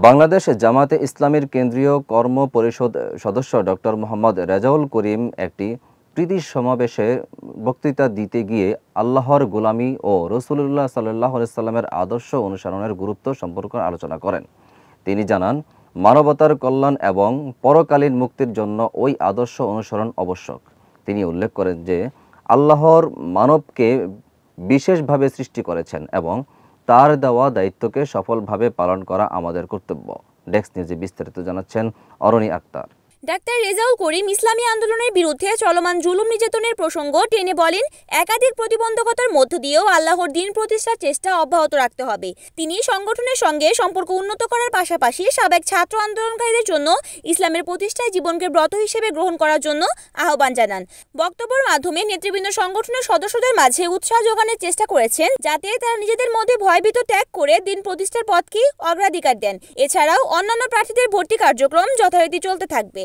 বাংলাদেশ জামায়াতে ইসলামীর কেন্দ্রীয় কর্ম পরিষদ সদস্য ডক্টর মোহাম্মদ রেজাউল করিম একটি প্রীতি সমাবেশে বক্তৃতা দিতে গিয়ে আল্লাহর গোলামি ও রাসূলুল্লাহ সাল্লাল্লাহু আলাইহি সাল্লামের আদর্শ অনুসরণের গুরুত্ব সম্পর্কে আলোচনা করেন। তিনি জানান, মানবতার কল্যাণ এবং পরকালীন মুক্তির জন্য ওই আদর্শ অনুসরণ আবশ্যক। তিনি উল্লেখ করেন যে আল্লাহর মানবকে বিশেষভাবে সৃষ্টি করেছেন এবং তার দেওয়া দায়িত্বকে সফলভাবে পালন করা আমাদের কর্তব্য। ডেস্ক নিউজে বিস্তারিত জানাচ্ছেন অরণি আক্তার। ডাক্তার রেজাউল করিম ইসলামী আন্দোলনের বিরুদ্ধে চলমান জুলুম নির্যাতনের প্রসঙ্গ টেনে বলেন, একাধিক প্রতিবন্ধকতার মধ্য দিয়েও আল্লাহর দ্বীন প্রতিষ্ঠার চেষ্টা অব্যাহত রাখতে হবে। তিনি সংগঠনের সঙ্গে সম্পর্ক উন্নত করার পাশাপাশি সাবেক ছাত্র আন্দোলনকারীদের জন্য ইসলামের প্রতিষ্ঠায় জীবনকে ব্রত হিসেবে গ্রহণ করার জন্য আহ্বান জানান। বক্তব্যের মাধ্যমে নেতৃবৃন্দ সংগঠনের সদস্যদের মাঝে উৎসাহ যোগানোর চেষ্টা করেছেন, যাতে তারা নিজেদের মধ্যে ভয়ভীত ত্যাগ করে দ্বীন প্রতিষ্ঠার পথকে অগ্রাধিকার দেন। এছাড়াও অন্যান্য প্রার্থীদের ভর্তি কার্যক্রম যথারীতি চলতে থাকবে।